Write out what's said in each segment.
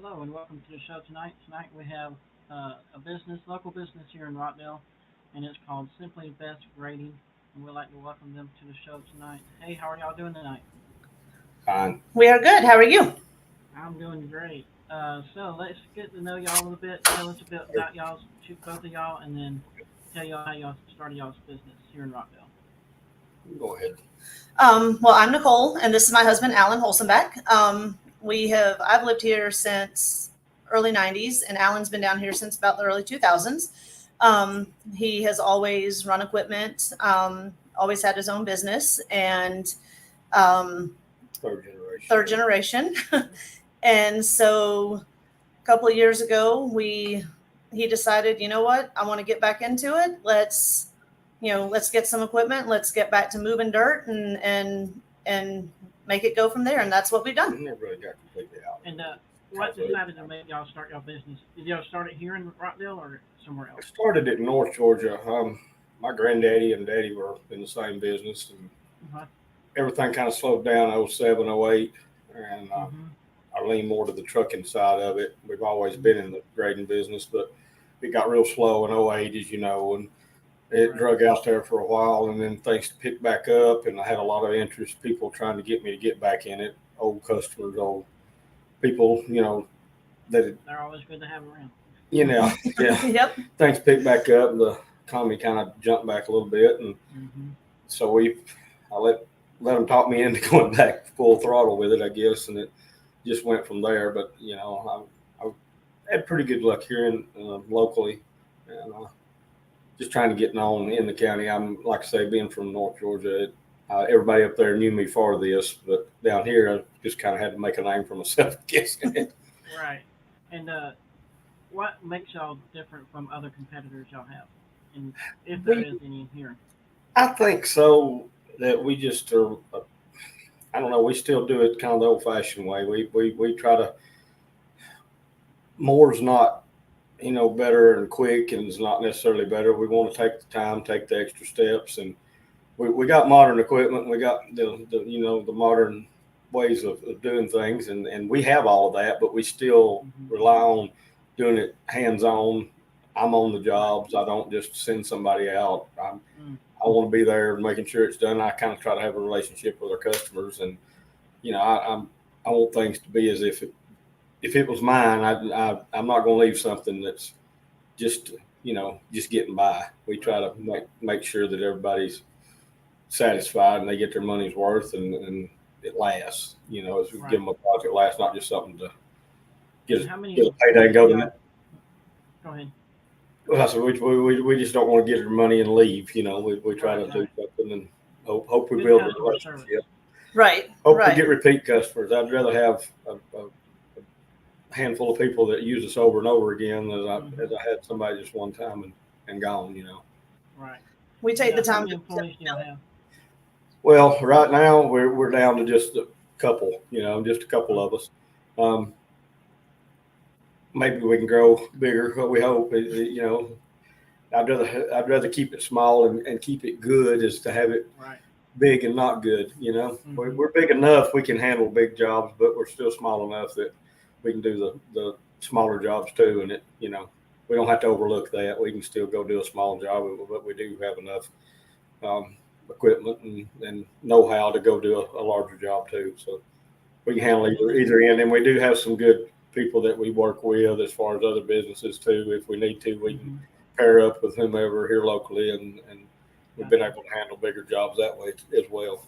Hello and welcome to the show tonight. Tonight we have local business here in Rockdale, and it's called Simply Best Grading. And we'd like to welcome them to the show tonight. Hey, how are y'all doing tonight? Fine. We are good. How are you? I'm doing great. So let's get to know y'all a little bit. Tell us a bit about both of y'all, and then tell y'all how y'all started y'all's business here in Rockdale. Go ahead. Well, I'm Nicole, and this is my husband, Alan Holsenbeck. I've lived here since early 90s, and Alan's been down here since about the early 2000s. He has always run equipment, always had his own business, and um, Third generation. third generation. And so a couple of years ago, he decided, you know what, I want to get back into it. Let's get some equipment. Let's get back to moving dirt and make it go from there. And that's what we've done. Never really got completely out. And what decided to make y'all start your business? Did y'all start it here in Rockdale or somewhere I else? started it in North Georgia. My granddaddy and daddy were in the same business, and Uh-huh. everything kind of slowed down in 07, 08, and Mm-hmm. I leaned more to the trucking side of it. We've always been in the grading business, but it got real slow in 08, as you know, and it Right. drug out there for a while, and then things picked back up, and I had a lot of interest, people trying to get me to get back in it, old customers, old people, that, They're always good to have around. yeah, Yep. things picked back up. The economy kind of jumped back a little bit, and Mm-hmm. so I let them talk me into going back full throttle with it, I guess, and it just went from there. But I had pretty good luck here in locally, and just trying to get known in the county. I'm, like I say, being from North Georgia. Everybody up there knew me for this, but down here I just kind of had to make a name for myself, I guess. Right. And what makes y'all different from other competitors y'all have? And if there we, is any in here. I think so that we just are. I don't know. We still do it kind of the old-fashioned way. We try to. More's not, better and quick, and it's not necessarily better. We want to take the time, take the extra steps, and we got modern equipment. We got the modern ways of doing things, and we have all of that, but we still Mm-hmm. rely on doing it hands-on. I'm on the jobs. I don't just send somebody out. Mm. I want to be there making sure it's done. I kind of try to have a relationship with our customers, and I want things to be as if it was mine. I'm not going to leave something that's just just getting by. We try to make sure that everybody's satisfied and they get their money's worth, and it lasts. As we Right. give them a project lasts, not just something to get And how many get a payday and go to. Go ahead. Well, I said we just don't want to get their money and leave. We try to Right. do something and hope we Good build a customer service. relationship. Right. Hope we Right. get repeat customers. I'd rather have a handful of people that use us over and over again as I had somebody just one time and gone. Right. We take the How time many to. employees do y'all have? Well, right now we're down to just a couple. Just a couple of us. Maybe we can grow bigger. What we hope is. I'd rather keep it small and keep it good is to have it Right. big and not good. Mm-hmm. We're big enough we can handle big jobs, but we're still small enough that we can do the smaller jobs too. And we don't have to overlook that. We can still go do a small job, but we do have enough equipment and know-how to go do a larger job too. So we can handle either end. And we do have some good people that we work with as far as other businesses too. If we need to, we can pair up with whomever here locally, and we've been able to handle bigger jobs that way as well.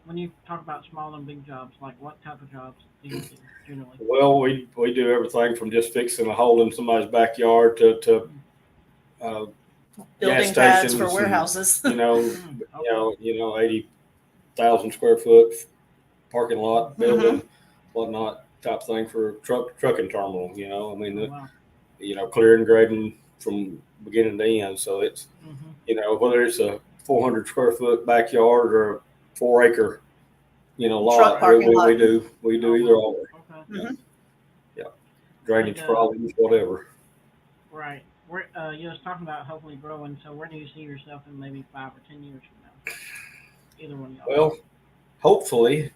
When you talk about small and big jobs, like what type of jobs do you do generally? Well, we do everything from just fixing a hole in somebody's backyard to uh, Building gas pads stations for and warehouses. Okay. 80,000 square foot parking lot Mhm. building, whatnot type thing for trucking terminal. I mean, Oh, wow. clearing grading from beginning to end. So it's Mm-hmm. whether it's a 400 square foot backyard or a 4 acre Truck lot, parking lot. we do Oh, either wow. or. Okay. Yeah, Mhm. yeah. Drainage And problems, whatever. right. Where you was talking about hopefully growing. So where do you see yourself in maybe 5 or 10 years from now? Either one of y'all. Well, hopefully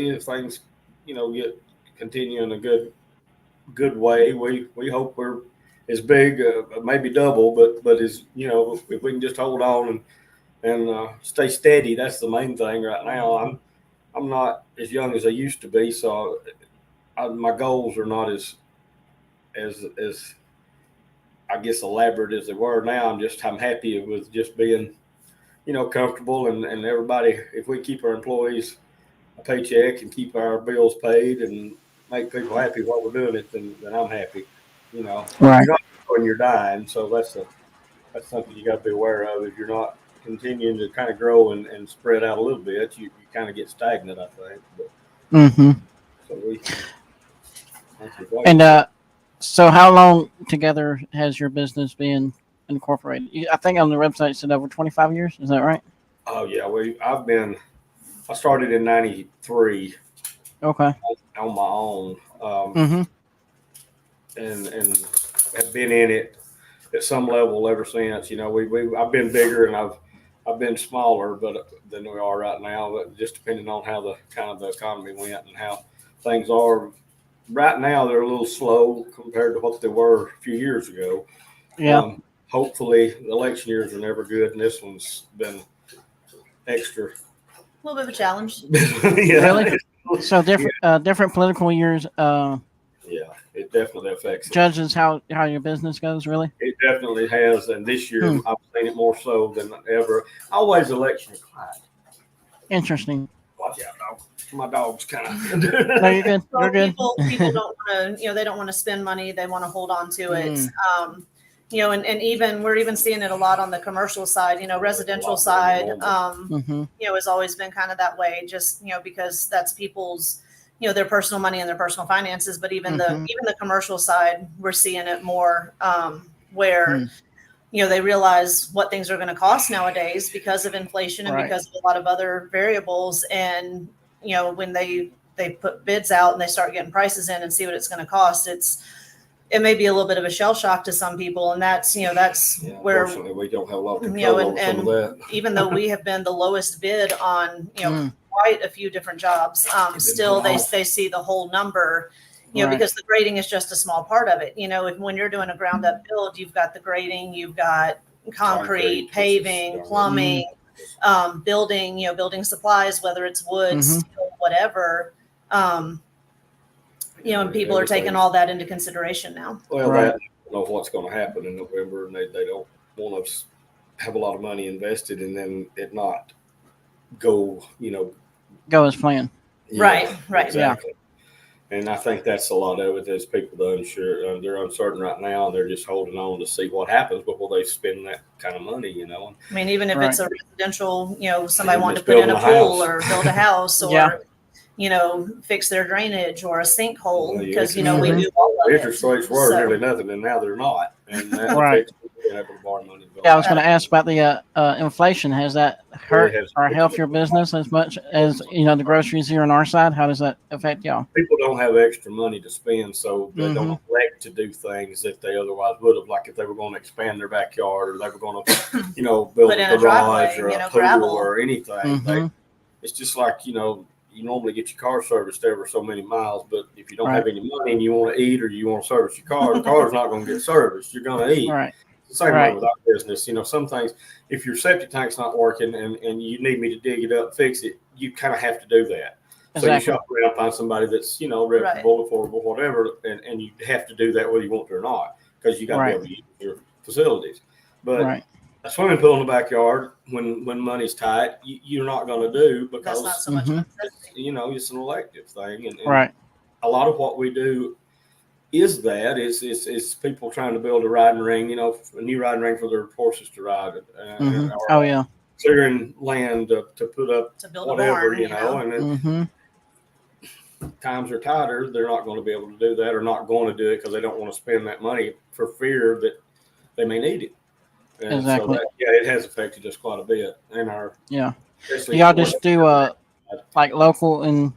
if things get continue in a good way. We hope we're as big, maybe double, but as if we can just hold on and stay steady, that's the main thing right now. I'm not as young as I used to be, so my goals are not as I guess elaborate as they were now. I'm happy with just being comfortable and everybody. If we keep our employees a paycheck and keep our bills paid and make people happy while we're doing it, then I'm happy. Right. You're not when you're dying, so that's something you got to be aware of. If you're not continuing to kind of grow and spread out a little bit, you kind of get stagnant, I think. But, Mm-hmm. So And so how long together has your business been incorporated? I think on the website it said over 25 years. Is that right? Oh yeah, I started in '93 Okay. on my own, Mm-hmm. and have been in it at some level ever since. I've been bigger and I've been smaller, than we are right now. But just depending on how the economy went and how things are right now, they're a little slow compared to what they were a few years ago. Yeah. Hopefully, the election years are never good, and this one's been extra. A little bit of a challenge. Yeah. Really? So different political years Yeah, it definitely affects it. judges how your business goes. Really? It definitely has, and this year I've seen it more so than ever. Always election is quiet. Interesting. Watch out, dog. My dog's kind of. No, you're good. So You're good. people don't want to, they don't want to spend money. They want to hold on to it. And even we're even seeing it a lot on the commercial side, residential side, has always been kind of that way, just, because that's people's, their personal money and their personal finances. But even the commercial side, we're seeing it more where, they realize what things are going to cost nowadays because of inflation and because of a lot of other variables. And, when they put bids out and they start getting prices in and see what it's going to cost, it may be a little bit of a shell shock to some people. And that's where unfortunately we don't have a lot of control over some of that. Even though we have been the lowest bid on, quite a few different jobs, still they see the whole number, because the grading is just a small part of it. When you're doing a ground up build, you've got the grading, you've got concrete, paving, plumbing, building, building supplies, whether it's wood, steel, whatever. And people are taking all that into consideration now. Well, I don't know what's going to happen in November, and they don't want us to have a lot of money invested and then it not go as planned. Right. Exactly. And I think that's a lot of it is people are unsure. They're uncertain right now. They're just holding on to see what happens before they spend that kind of money, I mean, even if it's a residential, somebody wanting to put in a pool or build a house or, fix their drainage or a sinkhole because, we do all of it. Interest rates were nearly nothing, and now they're not. And that affects people being able to borrow money. Yeah, I was going to ask about the inflation. Has that hurt or helped your business as much as, the groceries here on our side? How does that affect y'all? People don't have extra money to spend, so they don't elect to do things that they otherwise would have, like if they were going to expand their backyard or they were going to, build a garage or a pool or anything. It's just like, you normally get your car serviced every so many miles, but if you don't have any money and you want to eat or you want to service your car, the car's not going to get serviced. You're going to eat. Right. It's the same way with our business. Some things, if your septic tank's not working and you need me to dig it up, fix it, you kind of have to do that. Exactly. So you shop around, find somebody that's, reputable, affordable, whatever, and you have to do that whether you want to or not, because you got to be able to use your facilities. But a swimming pool in the backyard, when money's tight, you're not going to do because that's not so much it's an elective thing. And a lot of what we do is people trying to build a riding ring, a new riding ring for their horses to ride. Clearing land to put up to build whatever, a barn, and then times are tighter. They're not going to be able to do that or not going to do it because they don't want to spend that money for fear that they may need it. And so it has affected us quite a bit in our Do y'all just do like local and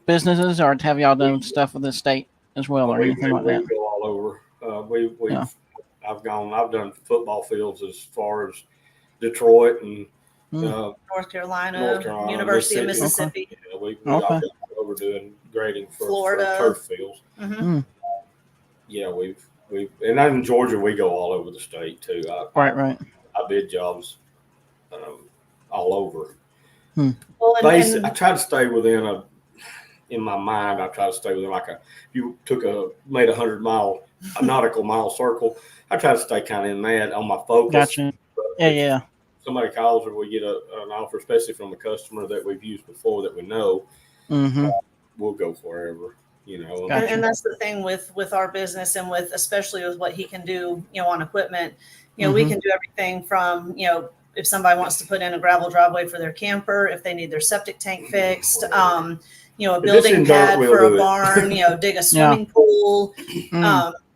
businesses, or have y'all done stuff with the state as well, or anything like that? We go all over. I've done football fields as far as Detroit and North Carolina, University of Mississippi. We've all over over doing grading for Florida. turf fields. Mhm. Yeah, we've and in Georgia we go all over the state too. Right. I bid jobs all over. Well, I try to stay within in my mind, I try to stay within if you made 100-mile, a nautical mile circle, I try to stay kind of in that on my focus. Gotcha. Yeah. Somebody calls or we get an offer, especially from a customer that we've used before that we know, we'll go wherever, Gotcha. And that's the thing with our business and especially with what he can do, on equipment, we can do everything from, if somebody wants to put in a gravel driveway for their camper, if they need their septic tank fixed, a building pad for a barn, dig a swimming pool,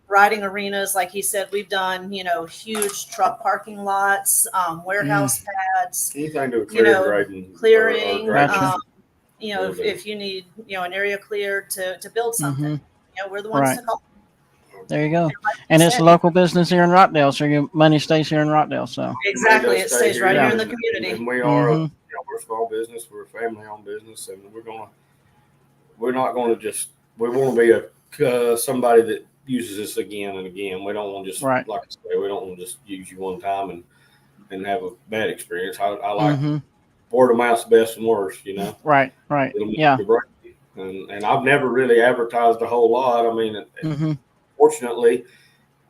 riding arenas. Like he said, we've done, huge truck parking lots, warehouse pads, anything to clearing, Gotcha. if you need, an area cleared to build something, we're the ones to call. There you go. And it's a local business here in Rockdale, so your money stays here in Rockdale. So exactly, it stays right here in the community. And we are, we're a small business, we're a family-owned business, and we want to be somebody that uses this again and again. We don't want to just, like I say, we don't want to just use you one time and have a bad experience. I like word of mouth's best and worst, Right. Yeah. And I've never really advertised a whole lot. I mean, fortunately,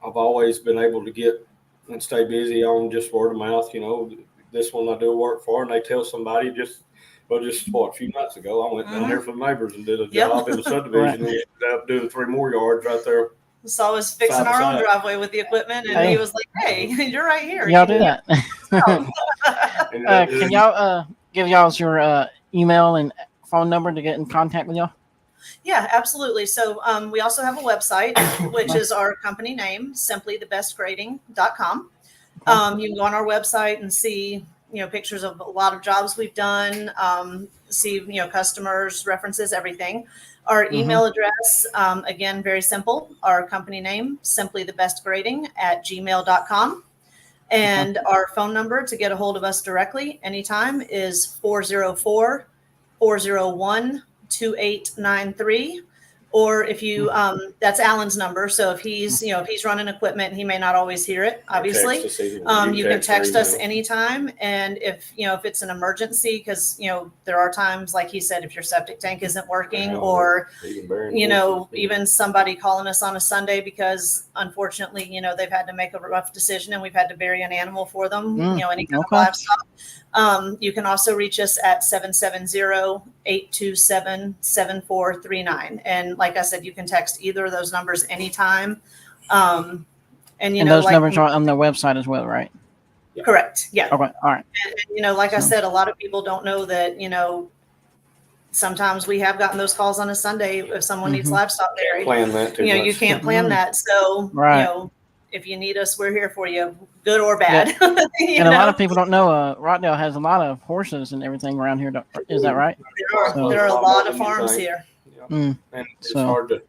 I've always been able to get and stay busy on just word of mouth. This one I do work for, and they tell somebody a few months ago, I went down there for the neighbors and did a job in the subdivision. And ended up doing 3 more yards right there. So I was fixing our own driveway with the equipment, and he was like, "Hey, you're right here. Y'all do that." Can y'all give y'all your email and phone number to get in contact with y'all? Yeah, absolutely. So we also have a website, which is our company name, simplythebestgrading.com. You can go on our website and see, pictures of a lot of jobs we've done, see, customers, references, everything. Our email address, again, very simple. Our company name, simplythebestgrading@gmail.com. And our phone number to get a hold of us directly anytime is 404-401-2893. Or if you, that's Alan's number. So if he's running equipment, he may not always hear it, obviously. You can text us anytime. And if it's an emergency, because, there are times, like he said, if your septic tank isn't working, or, even somebody calling us on a Sunday because unfortunately, they've had to make a rough decision and we've had to bury an animal for them, any kind of livestock. You can also reach us at 770-827-7439. And like I said, you can text either of those numbers anytime. And those numbers are on the website as well, right? Correct. Yeah. Okay. All right. And like I said, a lot of people don't know that, sometimes we have gotten those calls on a Sunday if someone needs livestock buried. Plan that too much. You can't plan that. So, if you need us, we're here for you, good or bad. And a lot of people don't know Rockdale has a lot of horses and everything around here. Is that right? There are a lot of farms here. And it's hard to,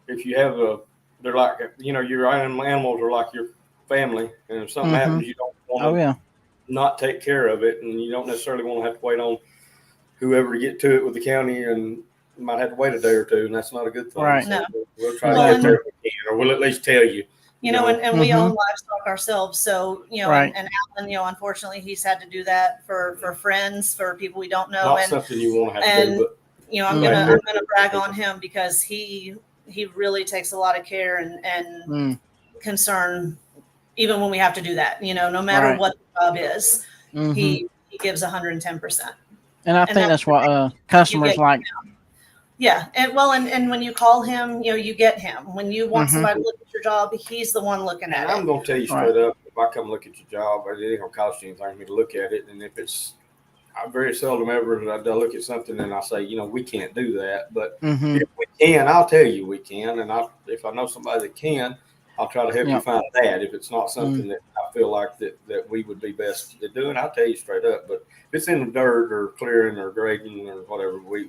if you have they're like, your animals are like your family. And if something happens, you don't want to not take care of it. And you don't necessarily want to have to wait on whoever to get to it with the county, and you might have to wait a day or two. And that's not a good thing. Right. No. So we'll try to get there if we can, or we'll at least tell you. And we own livestock ourselves. So, and Alan, unfortunately, he's had to do that for friends, for people we don't know. Not something you want to have to do, but I'm gonna brag on him because he really takes a lot of care and concern, even when we have to do that. No matter what the job is, he gives 110%. And I think that's what customers like. Yeah. And when you call him, you get him. When you want somebody to look at your job, he's the one looking at it. I'm going to tell you straight up, if I come look at your job, it ain't going to cost you anything for me to look at it. And if it's, I very seldom ever I look at something and I say, we can't do that. But if we can, I'll tell you we can. And if I know somebody that can, I'll try to help you find that. If it's not something that I feel like that we would be best at doing, I'll tell you straight up. But if it's in the dirt or clearing or grading or whatever, we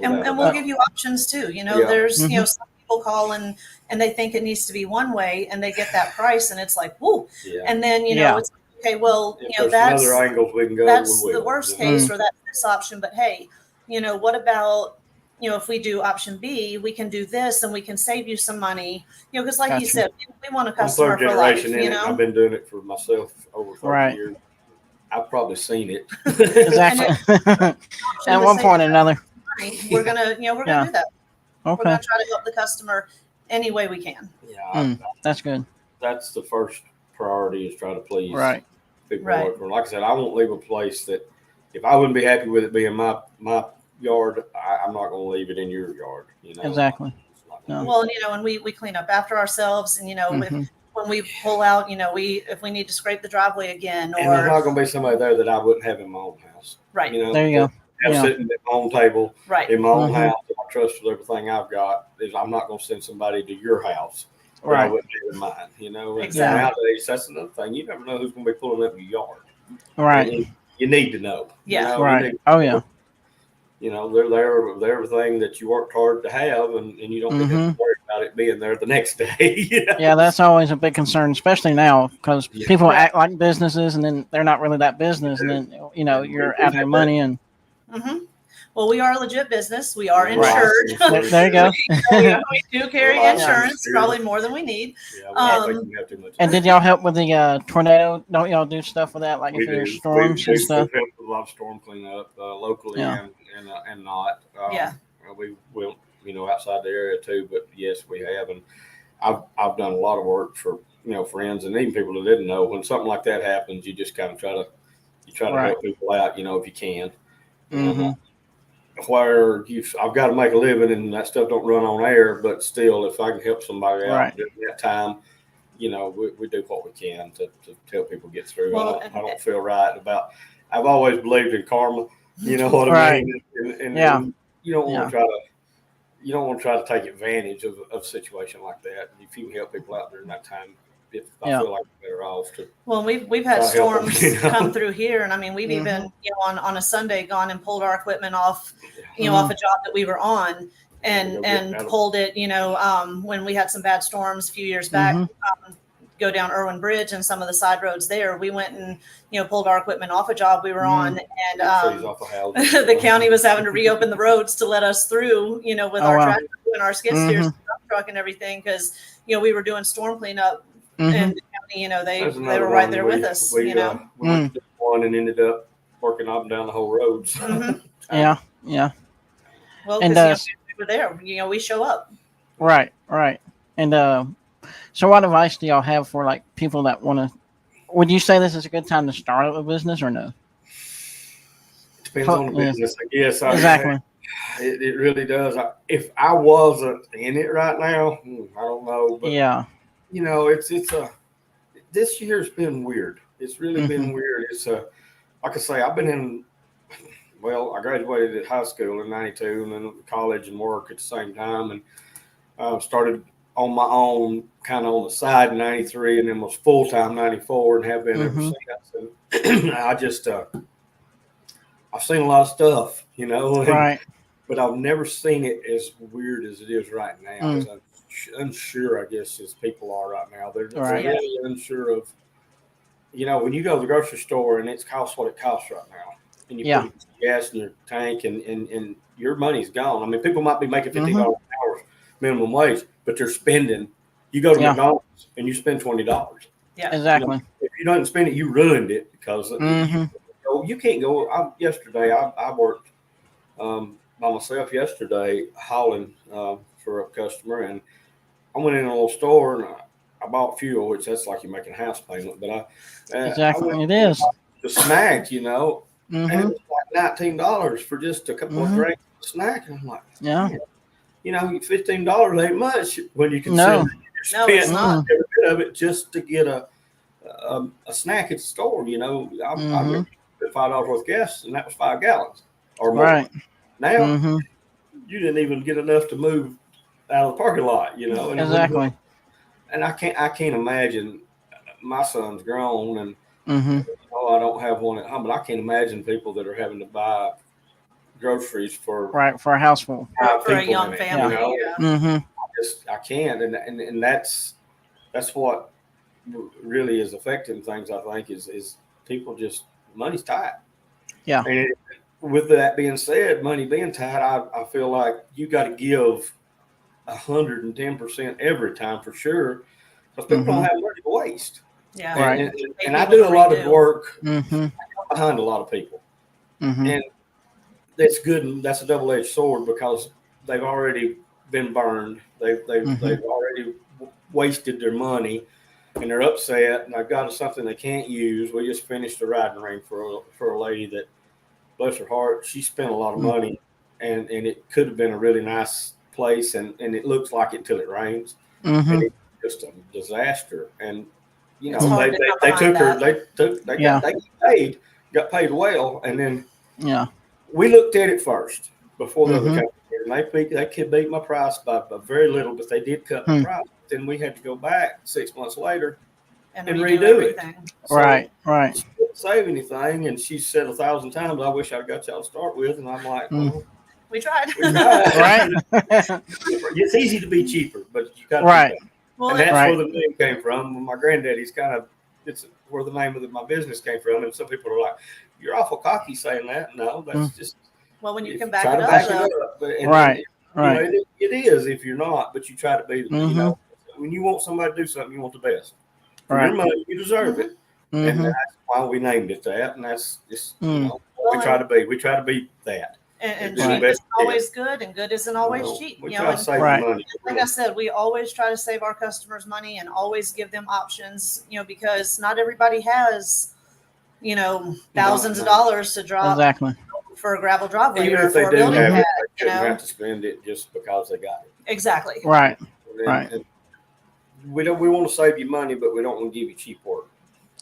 and we'll give you options too. There's some people call and they think it needs to be one way, and they get that price, and it's like, whoa. And then it's okay. Well, that's other angles we can go. That's the worst case, or that's this option. But hey, what about, if we do option B, we can do this and we can save you some money, because like you Gotcha. said, we want a I'm customer third for life, generation in it. And I've been doing it for myself over 30 Right. years. I've probably seen it. Exactly. At one point or another. We're gonna, we're gonna Yeah. do that. We're Okay. gonna try to help the customer any way we can. Yeah, That's good. that's the first priority is try to please Right. people Right. working. Like I said, I won't leave a place that if I wouldn't be happy with it being my yard, I'm not going to leave it in your yard. Exactly. No. Well, and we clean up after ourselves, and Mhm. when we pull out, if we need to scrape the driveway again, And there's or not going to be somebody there that I wouldn't have in my own house. right, There you go. Have Yeah. sitting at my own table right, in my own Mhm. house. I trust with everything I've got. I'm not going to send somebody to your house. I Right. wouldn't have in mine. And Exactly. nowadays, that's another thing. You never know who's going to be pulling up your yard. Right. And you need to know. Yeah. You Right. need to Oh know. yeah. They're there with everything that you worked hard to have, and you don't have to worry about it being there the next day. Yeah, that's always a big concern, especially now, because Yeah. people act like businesses, and then they're not really that business, and then you're out of your money. And Mm-hmm. Well, we are a legit business. We are Right. insured. there you go. We do carry Well, insurance, yeah. probably more than we need. Yeah, we don't think we have too much. And did y'all help with the tornado? Don't y'all do stuff with that, like We if there's do. storms we and stuff? help with a lot of storm cleanup locally Yeah. and not. Yeah. We will, outside the area too. But yes, we have, and I've done a lot of work for friends and even people that didn't know. When something like that happens, you just kind of try to Right. help people out, if you can. Mm-hmm. Where I've got to make a living and that stuff don't run on air, but still, if I can help somebody out Right. during that time, we do what we can to help people get through. Well, I don't feel right about. I've always believed in karma. You know what I Right. mean? And Yeah. you don't want Yeah. to try to. You don't want to try to take advantage of a situation like that. If you can help people out during that time, I Yeah. feel like we're better off to. Well, we've had Try to help 'em, storms come through here, and I mean, we've Mhm. even on a Sunday gone and pulled our equipment off, Mhm. off a job that we were on, Go and get that. pulled it, when we had some bad storms a few years back. Mhm. Go down Irwin Bridge and some of the side roads there. We went and pulled our equipment off a job we were on, and Trees off a house. the county was having to reopen the roads to let us through, with Oh, our wow. tractor and our skid steers, Mhm. and dump truck and everything, because we were doing storm cleanup, Mhm. and the county, they There's were another right one. there with us. We went to one and ended up working up and down the whole road. So. Mhm. Yeah. Yeah. Well, And, because we were there, we show up. Right. Right. And so, what advice do y'all have for like people that want to? Would you say this is a good time to start up a business or no? Depends on the business, I guess. Exactly. It really does. If I wasn't in it right now, I don't know. But Yeah. this year's been weird. It's really been weird. It's like I say, I've been in. Well, I graduated at high school in '92, and then college and work at the same time, and started on my own, kind of on the side in '93, and then was full time '94, and have been ever since. And I just I've seen a lot of stuff, Right. but I've never seen it as weird as it is right now. I'm unsure, I guess, as people are right now. They're Right. really unsure of, when you go to the grocery store and it costs what it costs right now, and you put gas in your tank and your money's gone. I mean, people might be making $50 an hour minimum wage, but they're spending. You go to McDonald's and you spend $20. Yeah, Exactly. If you don't spend it, you ruined it because you can't go. Yesterday, I worked by myself yesterday hauling for a customer, and I went in a little store and I bought fuel, which that's like you're making a house payment. But Exactly. It is. the snack, and it was like $19 for just a couple of drinks of snack. And I'm like, Yeah. $15 ain't much when you can No. No, it's not. every bit of it just to get a snack at the store. I put $5 worth of gas, and that was 5 gallons or more. Right. Now you didn't even get enough to move out of the parking lot. And Exactly. And I can't imagine. My son's grown, and I don't have one at home, but I can't imagine people that are having to buy groceries for a house full. For a people young in it, family. I can't, and that's what really is affecting things. I think is people just money's tight. Yeah. And with that being said, money being tight, I feel like you got to give 110% every time for sure, because people don't have money to waste. Yeah. Right. And I do a lot of work Mm-hmm. behind a lot of people, Mm-hmm. and that's good. And that's a double-edged sword because they've already been burned. They've already wasted their money, and they're upset. And I've got something they can't use. We just finished a riding ring for a lady that, bless her heart, she spent a lot of money, and it could have been a really nice place, and it looks like it till it rains, and it's just a disaster. And you It's know, hard they to took her, find they Yeah. got paid well, and then Yeah. we looked at it first before the other Mhm. company did, and they could beat my price by very little, but they did cut the price. Then we had to go back 6 months later and redo everything. it. So Right. she didn't save anything, and she said 1,000 times, "I wish I'd got y'all to start with." And I'm like, "Well, We tried. we tried." Right. It's easy to be cheaper, but you got to Right. Well, and that's Right. where the name came from. My granddaddy's it's where the name of my business came from. And some people are like, "You're awful cocky saying that." No, that's just well, when you if can you back try it to up, back though. it up. And Right. You Right. know, it is if you're not, but you try to be. You know, when you want somebody to do something, you want the best. For your money, you deserve it, and that's why we named it that. And that's just you know what we try to be. We try to be that. And do the cheap best isn't always good, and good isn't always cheap. We You try know, to save Right. money. like I said, we always try to save our customers money and always give them options. You know, because not everybody has, you know, thousands of dollars to drop Exactly. for a gravel driveway Even or if they for a do building have pad. it, You they shouldn't know, have to spend it just because they got it. exactly. Right. And Right. We want to save you money, but we don't want to give you cheap work.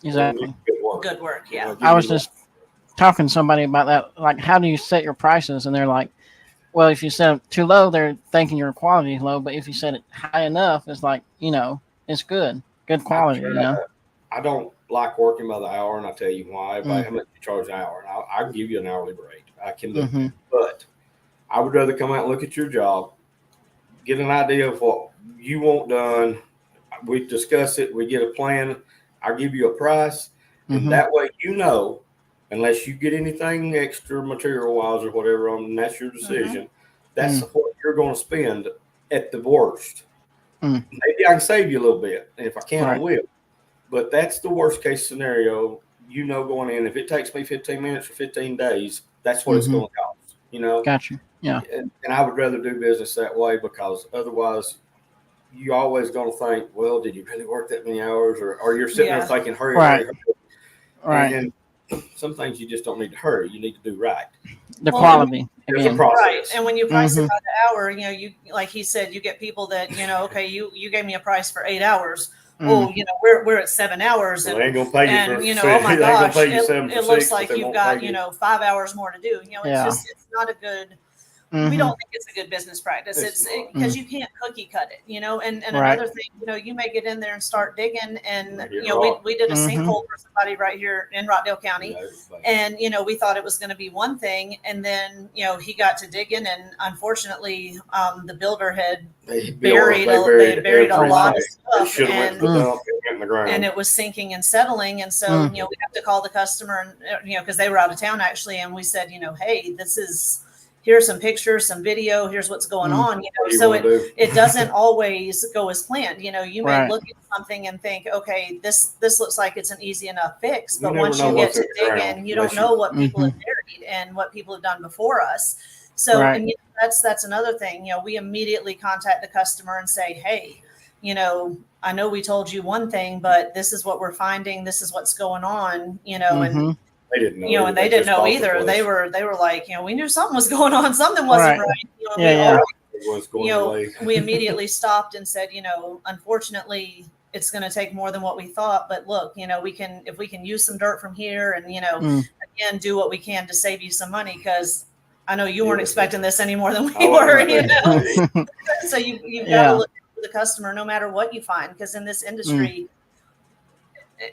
Exactly. Good work. Good work. You Yeah. know, I was just talking to somebody about that. Like, how do you set your prices? And they're like, well, if you set it too low, they're thinking your quality is low. But if you set it high enough, it's like, you know, it's good quality. You know. I don't like working by the hour, and I'll tell you why. How much you charge an hour? And I can give you an hourly rate. I can do that. But I would rather come out and look at your job, get an idea of what you want done. We discuss it. We get a plan. I'll give you a price. And that way, you know, unless you get anything extra material wise or whatever, and that's your decision, that's what you're going to spend at the worst. Maybe I can save you a little bit. And if I can, I will. But that's the worst case scenario, you know, going in. If it takes me 15 minutes or 15 days, that's what it's going to cost, you know? Gotcha. Yeah. And I would rather do business that way because otherwise you always going to think, well, did you really work that many hours? Or you're sitting there thinking, hurry, hurry, hurry. Right. And some things you just don't need to hurry. You need to do right. The quality. There's a Again. process. Right. And when you price it by the hour, you know, you like he said, you get people that, you know, okay, you gave me a price for 8 hours. Oh, you know, we're at 7 hours, Well, they ain't gonna pay you for you know, oh my they ain't gonna gosh, pay you 7 for it looks 6, like but they you've won't got, pay you know, 5 hours more to do. You know, it's it's not a good. We don't think it's a good business practice. It's because you can't cookie cut it, you know. And another thing, you know, you may get in there and start digging, and you know, we did a sinkhole for somebody right here in Rockdale County, and you know, we thought it was going to be one thing, and then you know, he got to digging, and unfortunately, the builder had buried a lot of stuff, and it was sinking and settling, and so you know, we have to call the customer, and you know, because they were out of town actually, and we said, you know, hey, here's some pictures, some video, here's what's going on, you know, so it doesn't always go as planned. You know, you may look at something and think, okay, this looks like it's an easy enough fix, but once you get to digging, you don't know what people have buried and what people have done before us. So and, you know, that's another thing. You know, we immediately contact the customer and say, hey, you know, I know we told you one thing, but this is what we're finding. This is what's going on, you know, and they didn't know. You know, and they didn't know either. They were like, you know, we knew something was going on. Something wasn't right. You know, we immediately stopped and said, you know, unfortunately, it's going to take more than what we thought. But look, you know, if we can use some dirt from here and, you know, again, do what we can to save you some money, because I know you weren't expecting this any more than we were, you know. So you've got to look at the customer no matter what you find, because in this industry,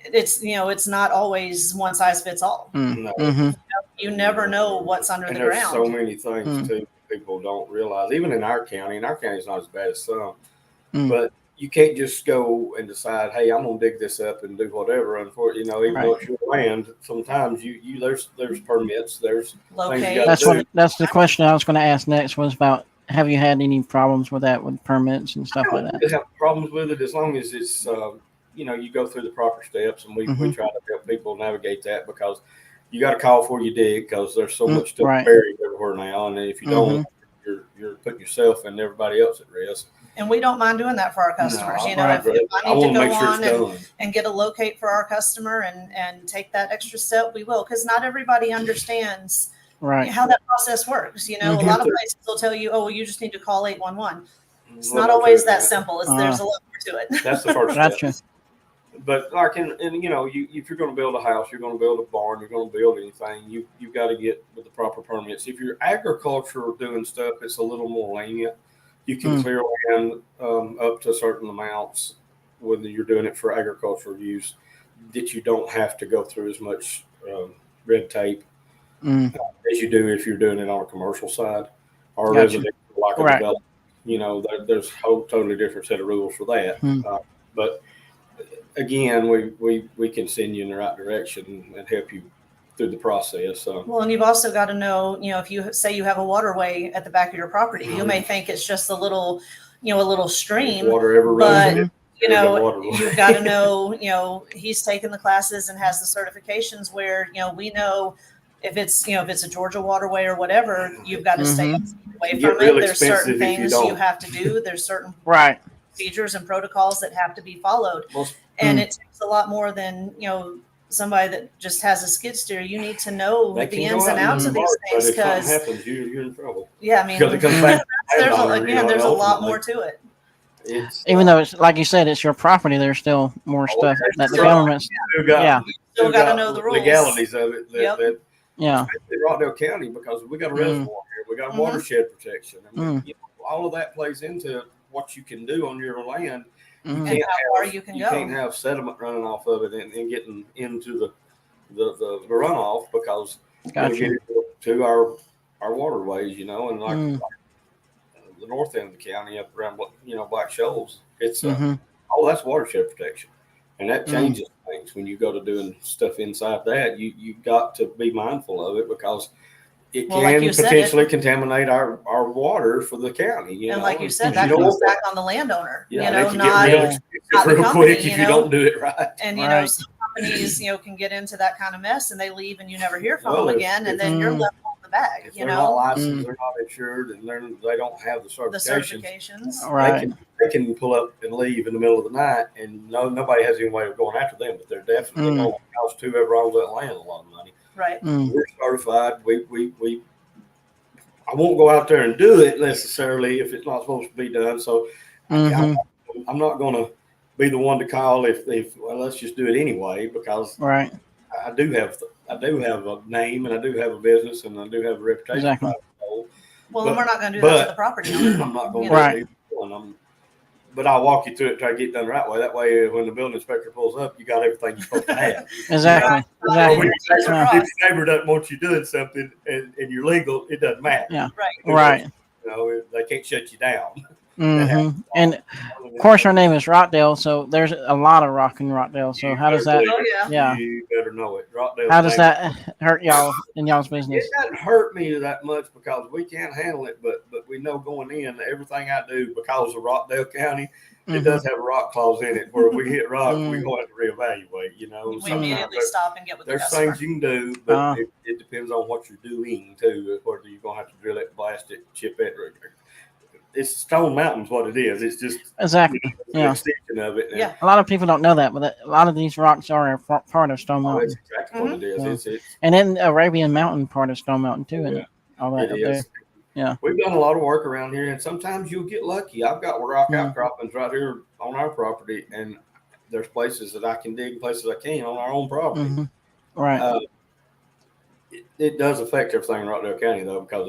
it's, you know, it's not always one size fits all. You never know what's under the ground. So many things too people don't realize. Even in our county is not as bad as some, but you can't just go and decide, hey, I'm gonna dig this up and do whatever. And for even though it's your land, sometimes there's permits, there's things you got to do. That's the question I was going to ask next was about have you had any problems with that with permits and stuff like that? I don't have problems with it as long as it's you go through the proper steps, and we try to help people navigate that, because you got to call before you dig, because there's so much stuff buried everywhere now, and if you don't, you're putting yourself and everybody else at risk. And we don't mind doing that for our customers. If I need to go on and get a locate for our customer and take that extra step, we will, because not everybody understands how that process works. A lot of places will tell you, oh, well, you just need to call 811. It's not always that simple. There's a lot more to it. That's the first step. But like if you're going to build a house, you're going to build a barn, you're going to build anything, you've got to get with the proper permits. If you're agriculture doing stuff, it's a little more lenient. You can clear land up to certain amounts, whether you're doing it for agricultural use, that you don't have to go through as much red tape as you do if you're doing it on a commercial side or residential, like a development. There's a whole totally different set of rules for that. But again, we can send you in the right direction and help you through the process. Well, and you've also got to know, if you say you have a waterway at the back of your property, you may think it's just a little stream, water ever runs. But you've got to know, he's taken the classes and has the certifications where, we know if it's a Georgia waterway or whatever, you've got to stay away from it. There's certain things you have to do. There's certain procedures and protocols that have to be followed. And it takes a lot more than, somebody that just has a skid steer. You need to know the ins and outs of these things, because if something happens, you're in trouble. Yeah, I mean, there's a lot more to it. Even though it's like you said, it's your property, there's still more stuff that the government's. Still got to know the rules, legalities of it. That especially Rockdale County, because we got a reservoir here, we got watershed protection, and all of that plays into what you can do on your land. And how far you can go. Can't have sediment running off of it and getting into the runoff, because we'll get to our waterways, and like the north end of the county up around Black Shoals, it's that's watershed protection, and that changes things when you go to doing stuff inside that. You got to be mindful of it, because it can potentially contaminate our water for the county. And like you said, that goes back on the landowner. Not the real company, quick if you don't do it right. And some companies, can get into that kind of mess, and they leave, and you never hear from them again, and then you're left on the bag. If they're not licensed, they're not insured, and they don't have the certifications. Right. They can pull up and leave in the middle of the night, and nobody has any way of going after them. But they're definitely going to cost whoever owns that land a lot of money. Right. We're certified. I won't go out there and do it necessarily if it's not supposed to be done. So I'm not going to be the one to call if let's just do it anyway, because I do have a name, and I do have a business, and I do have a reputation. Exactly. Well, we're not going to do that to the property owner. I'm not going to do it. But I'll walk you through it, try to get it done the right way. That way, when the building inspector pulls up, you got everything you're supposed to have. Exactly. When if your neighbor doesn't want you doing something and you're legal, it doesn't matter. Yeah. Right. They can't shut you down. And of course, our name is Rockdale, so there's a lot of rock in Rockdale. So how does that? You better know it. Rockdale. How does that hurt y'all in y'all's business? It doesn't hurt me that much, because we can't handle it, but we know going in, everything I do, because of Rockdale County, it does have a rock clause in it, where if we hit rock, we go have to reevaluate. We immediately stop and get with the customer. There's things you can do, but it depends on what you're doing too. Whether you're gonna have to drill it, blast it, chip it. It's Stone Mountain's what it is. It's just exactly an extension of it. Yeah. A lot of people don't know that, but a lot of these rocks are a part of Stone Mountain. That's exactly what it is. And then Arabian Mountain part of Stone Mountain too, and all that up there. Yeah, we've done a lot of work around here, and sometimes you'll get lucky. I've got rock outcroppings right here on our property, and there's places that I can dig, places I can't on our own property. Right. It does affect everything in Rockdale County, though, because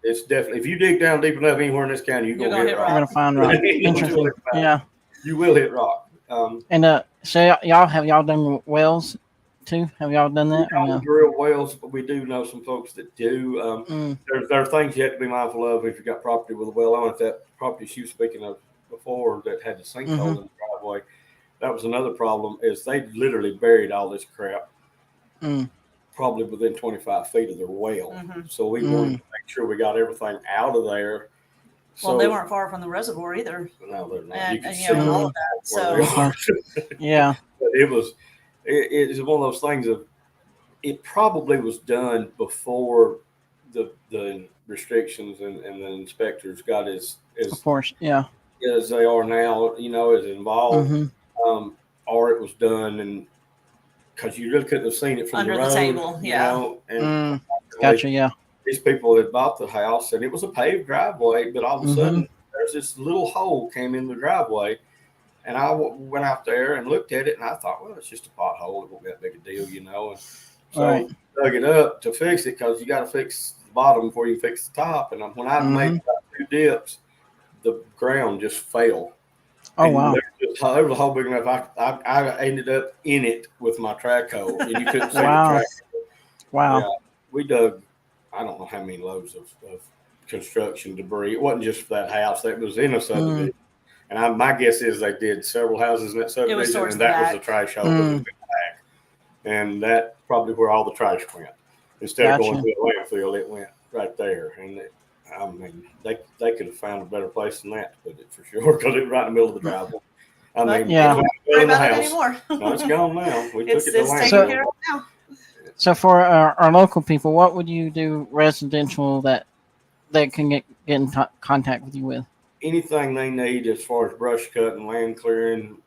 it's definitely, if you dig down deep enough anywhere in this county, you're gonna hit rock. You're gonna find rock. Interesting. Yeah. You will hit rock. And so y'all done wells too? Have y'all done that? We don't drill wells, but we do know some folks that do. There are things you have to be mindful of if you've got property with a well on it. That property she was speaking of before that had the sinkhole Mhm. in the driveway. That was another problem is they literally buried all this crap Mm. probably within 25 feet of their well. Mhm. So we wanted to make sure we got everything out of there. Well, they weren't far from the reservoir either, No, they're not. and, You can and see you know, and all where of that. they So are. Yeah. But it's one of those things of it probably was done before the restrictions and the inspectors got Of course. Yeah. as they are now, you know, as involved, Mm-hmm. or it was done and because you really couldn't have seen it from under the the road, table, you yeah. know, and Mm. Gotcha. Yeah. these people had bought the house and it was a paved driveway, but all of a sudden there's this little hole came in the driveway. And I went out there and looked at it, and I thought, well, it's just a pothole. It won't be that big a deal, you know. And so Right. dug it up to fix it because you got to fix the bottom before you fix the top. And when I made about 2 dips, the ground just fell. Oh and wow. There was a hole big enough. I ended up in it with my track hoe, and you couldn't see Wow. the track. Wow. Yeah, we dug, I don't know how many loads of construction debris. It wasn't just for that house that was in a subdivision. And my guess is they did several houses in that subdivision, and that was the trash hole that was in the back. And that's probably where all the trash went. Instead of going to a landfill, it went right there. And I mean, they could have found a better place than that to put it for sure, because it was right in the middle of the driveway. I mean, yeah. Don't worry about it house. anymore. No, it's gone now. We took it to It's taken landfill. care of now. So for our local people, what would you do residential that they can get in contact with you with? Anything they need as far as brush cutting, land clearing,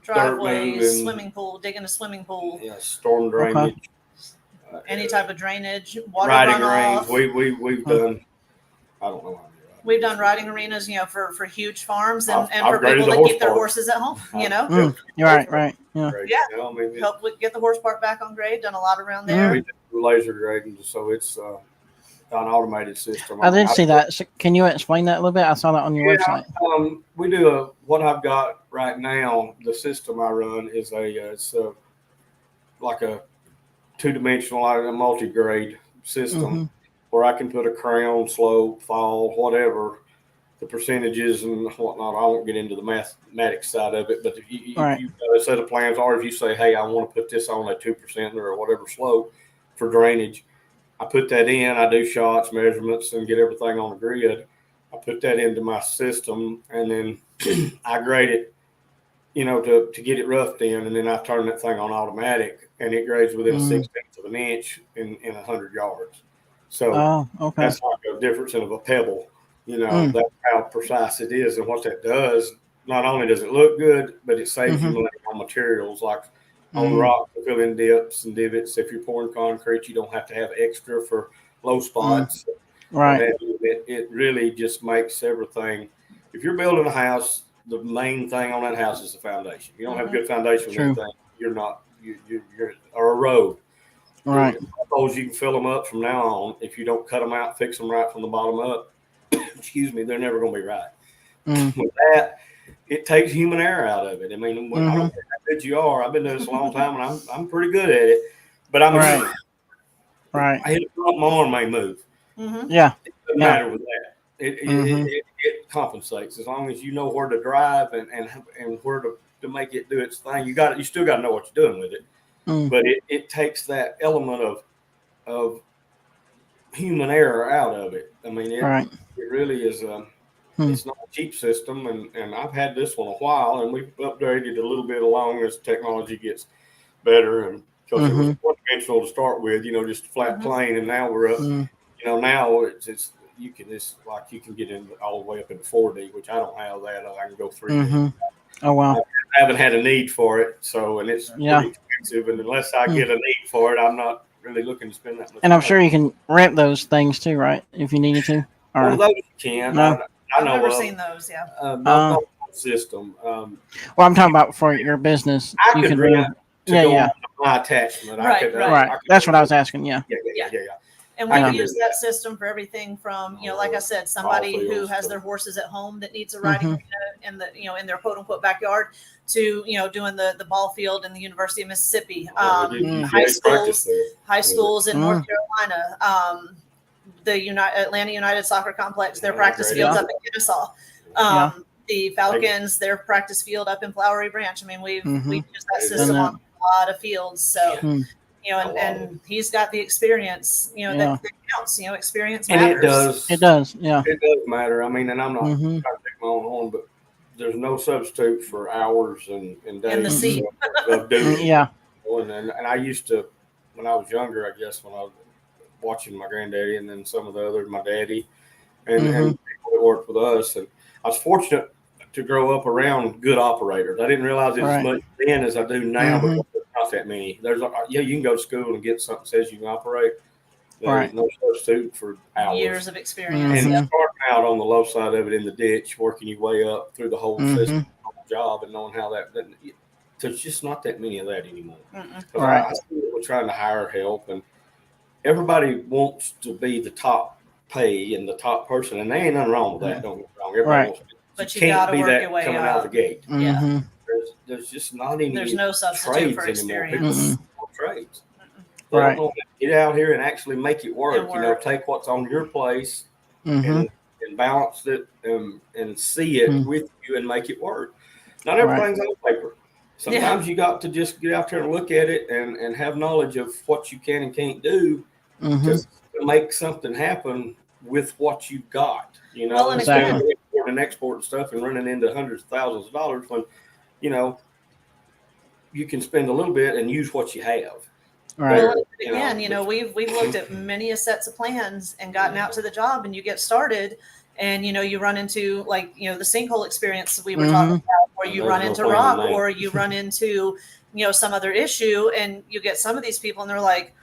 driveways, swimming pool, digging a swimming pool. Yeah, storm drainage. Any type of drainage, water riding runoff. We've done. I don't know. We've done riding arenas, you know, for huge farms and for people that keep their horses at home. You know. Right. Yeah. Yeah. You know, I mean, help get the horse park back on grade. Done a lot around there. We do laser grading, so it's an automated system. I did see that. So can you explain that a little bit? I saw that on your website. We do what I've got right now. The system I run is it's like a 2-dimensional multi-grade system where I can put a crown, slope, fall, whatever the percentages and whatnot. I won't get into the mathematics side of it, but if you've got a set of plans, or if you say, hey, I want to put this on a 2% or whatever slope for drainage, I put that in. I do shots, measurements, and get everything on the grid. I put that into my system, and then I grade it, you know, to get it roughed in, and then I turn that thing on automatic, and it grades within a 1/16 of an inch in 100 yards. So that's like a difference of a pebble. You know, that's how precise it is. And what that does, not only does it look good, but it saves you money on materials like on rock to fill in dips and divots. If you're pouring concrete, you don't have to have extra for low spots. Right. It really just makes everything. If you're building a house, the main thing on that house is the foundation. You don't have a good foundation with anything, you're not, you're or a road. Right. Those you can fill them up from now on. If you don't cut them out, fix them right from the bottom up, excuse me, they're never going to be right. With that, it takes human error out of it. I mean, I don't care how good you are. I've been doing this a long time, and I'm pretty good at it. But I'm a human. Right. I hit a bump, my arm may move. Yeah. It doesn't matter with that. It compensates as long as you know where to drive and where to make it do its thing. You still got to know what you're doing with it. But it takes that element of human error out of it. I mean, it really is. It's not a cheap system, and I've had this one a while, and we've upgraded a little bit along as technology gets better. And because it was one-dimensional to start with, you know, just a flat plane, and now we're up. You know, now it's you can get in all the way up into 4D, which I don't have that. I can go 3D. Oh wow! I haven't had a need for it, and it's pretty expensive. And unless I get a need for it, I'm not really looking to spend that much. And I'm sure you can rent those things too, right? If you needed to. One of those you can. No. I've never seen those. Yeah. No system. Well, I'm talking about for your business. I could rent my attachment. Right. That's what I was asking. Yeah. And we can use that system for everything from, you know, like I said, somebody who has their horses at home that needs a riding arena in their quote unquote backyard, to, you know, doing the ball field in the University of Mississippi, high schools in North Carolina, the Atlanta United Soccer Complex, their practice fields up in Kennesaw. The Falcons, their practice field up in Flowery Branch. I mean, we've used that Mhm. system on a lot of fields. So, Hmm. you know, and he's got the experience, you know, Yeah. that counts, you know, experience And matters. It does. Yeah. It does matter. I mean, and I'm not Mhm. trying to take my own horn, but there's no substitute for hours and In days the seat. of duty. Yeah. And I used to, when I was younger, I guess, when I was watching my granddaddy and then some of the others, my daddy, and people that worked with us. And I was fortunate to grow up around good operators. I didn't realize it as much then as I do now, because there's not that many. You can go to school and get something that says you can operate. There's no substitute for hours. Years of experience. And starting out on the low side of it in the ditch, working your way up through the whole system, the whole job, and knowing how that. There's just not that many of that anymore. I see that we're trying to hire help, and everybody wants to be the top pay and the top person, and there ain't nothing wrong with that. Don't get me wrong. Everybody wants to be. But you can't gotta be work that your way coming up. out of the gate. Yeah. There's just not any. There's no substitute trades for anymore. experience. People trades. They don't know how to get out here and actually make it work. You know, take what's on your place and balance it and see it with you and make it work. Not everything's on paper. Sometimes you got to just get out there and look at it and have knowledge of what you can and can't do to make something happen with what you've got. You know, Well, instead of exporting stuff and running into hundreds of thousands of dollars when, you know, you can spend a little bit and use what you have. Right. Well, again, you know, we've looked at many sets of plans and gotten out to the job, and you get started, and you know, you run into, like, you know, the sinkhole experience we were talking about, or you run into rock, or you run into, you know, some other issue, and you get some of these people, and they're like,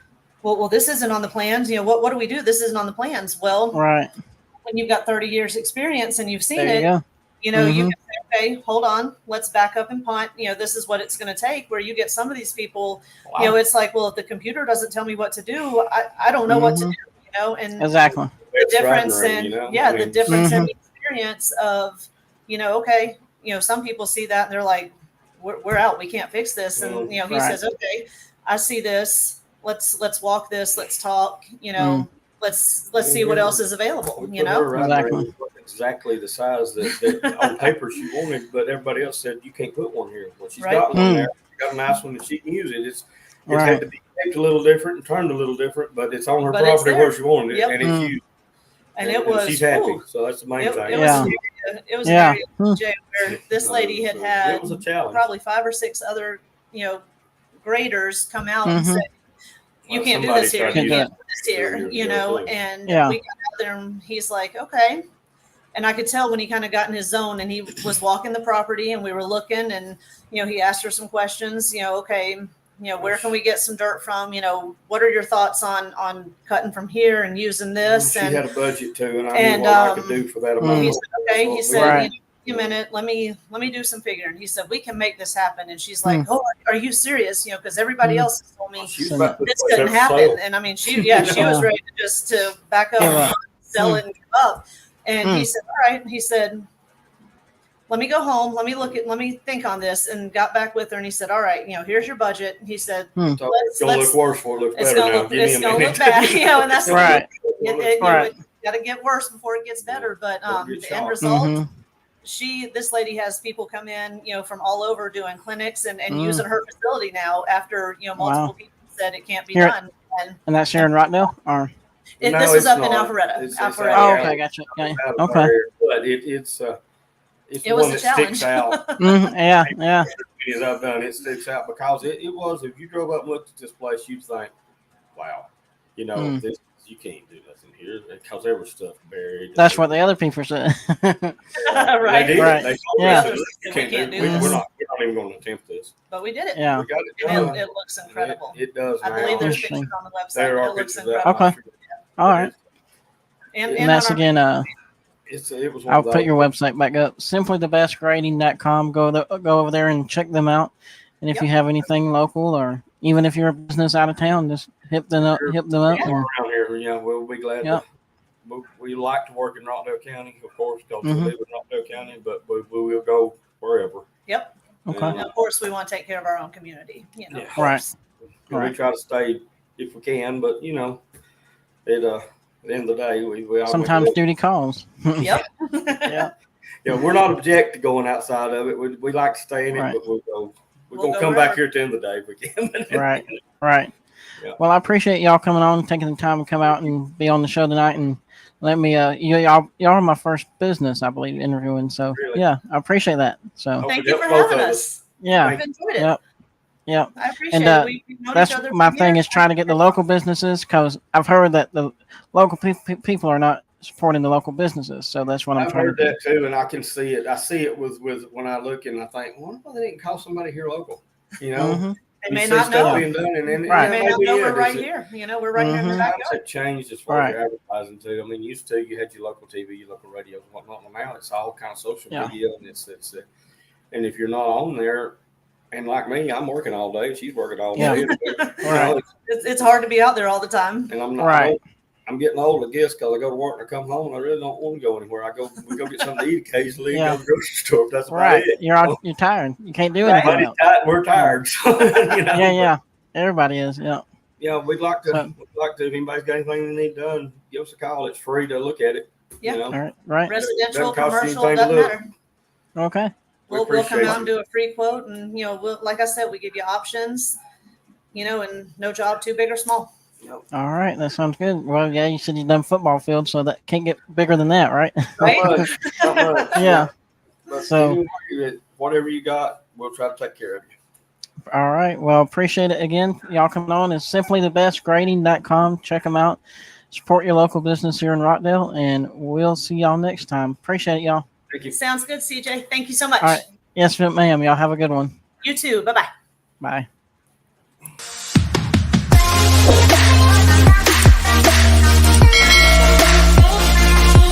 well, this isn't on the plans. You know, what do we do? This isn't on the plans. Well, when you've got 30 years experience and you've seen it, you know, you can say, okay, hold on, let's back up and punt. You know, this is what it's going to take. Where you get some of these people, you know, it's like, well, if the computer doesn't tell me what to do, I don't know what to do, you know, and exactly the difference in, you know? the difference in the experience of, you know, okay, you know, some people see that and they're like, we're out, we can't fix this. And, you know, he says, okay, I see this. Let's walk this. Let's talk, you know, let's see what else is available, you know? Exactly the size that on paper she wanted, but everybody else said you can't put one here. Well, she's got one there. She's got a nice one that she can use it. It's had to be shaped a little different and turned a little different, but it's on her property where she wanted it, and it's used. And it was, she's happy, so that's the main thing. It was an area where this lady had it was a challenge. Probably 5 or 6 other, you know, graders come out and say, you can't do this here. You can't do this here, you know, and we got out there and he's like, okay. And I could tell when he kind of got in his zone and he was walking the property and we were looking and, you know, he asked her some questions, you know, okay, you know, where can we get some dirt from? You know, what are your thoughts on cutting from here and using this? She and had a budget too, and I knew what I could do for that amount. He said, okay, he said, a minute, let me do some figuring. He said, we can make this happen. And she's like, oh, are you serious? You know, because everybody else has told me this couldn't happen. And I mean, she was ready to just to back up and sell it and give up. And he said, all right. And he said, let me go home. Let me think on this, and got back with her. And he said, all right, you know, here's your budget. And he said, it's going to look worse before it looks better now. It's going to look bad. You know, and that's right. It got to get worse before it gets better. But the end result, this lady has people come in, you know, from all over doing clinics and using her facility now after, you know, multiple people said it can't be done. And that's here in Rockdale, or this is up in Alpharetta. Oh, okay, gotcha. Okay, but it was a challenge. Sticks out. Yeah. As I've done, it sticks out because it was. If you drove up and looked at this place, you'd think, "Wow, you know, this you can't do nothing here," because there was stuff buried. That's what the other people said. Right. They did. Right. We can't do this. We're not even going to attempt this. But we did it. Yeah. We got it done. It looks incredible. It does. I believe there's pictures on the website. There are it looks pictures. incredible. Okay. All right. And that's again. It was. I'll put your website back up. Simplythebestgrading.com. Go over there and check them out. And if you have anything local, or even if you're a business out of town, just hit them up. Yeah. And, around here, yeah, we'll be glad. We like to work in Rockdale County, of course, because we live in Rockdale County, but we will go wherever. Yep. Okay. And of course, we want to take care of our own community. You know, right. We try to stay if we can, but you know, at the end of the day, we sometimes duty calls. Yep. Yeah. Yeah, we're not object to going outside of it. We like to stay in it, Right. but we're going We'll to go come back wherever. here at the end of the day if we can. Right. Right. Yeah. Well, I appreciate y'all coming on, taking the time to come out and be on the show tonight, and let me. Y'all are my first business, I believe, interviewing. So Really? yeah, I appreciate that. So Oh, Thank it you for helps both having of us. yeah, I've enjoyed it. Yep. Yep. I appreciate And, it. We've known That's each other my for thing years. is trying to get the local businesses, because I've heard that the local people are not supporting the local businesses. So that's what I'm I've trying heard to do. that too, and I can see it. I see it with when I look and I think, well, why they didn't call somebody here local? You know, Mm-hmm. They you may see not stuff know. being done, and Right. They it may not be know it. we're right It's- here. You know, we're right here in the Mhm. Times backyard. have changed as far as Right. your advertising too. I mean, used to you had your local TV, your local radios, and whatnot. And now it's all kind of social Yeah. media, and it's and if you're not on there, and like me, I'm working all day. She's working all Yeah. day. You Right. know, It's hard to be out there all the time. and I'm not. Right. I'm getting old, I guess, because I go to work and I come home and I really don't want to go anywhere. We go get something to eat occasionally, Yeah. go to the grocery store. That's about Right. it. You're tired. You can't do Right. anything else. We're tired. So, you know, Yeah. Everybody is. Yeah. Yeah, we'd like to. So- If anybody's got anything they need done, give us a call. It's free to look at it. Yeah. You know? All right. Right. Residential, Doesn't cost you commercial, anything to doesn't look. matter. Okay. We We'll come appreciate out you. and do a free quote, and like I said, we give you options. And no job too big or small. All right. That sounds good. Well, yeah, you said you've done football field, so that can't get bigger than that, right? Right? Not much. Not much. Yeah. But So- anyway, whatever you got, we'll try to take care of you. All right. Well, appreciate it again. Y'all coming on. It's simplythebestgrading.com. Check them out. Support your local business here in Rockdale, and we'll see y'all next time. Appreciate it, y'all. Thank you. Sounds good, CJ. Thank you so much. All right. Yes, ma'am. Y'all have a good one. You too. Bye-bye. Bye.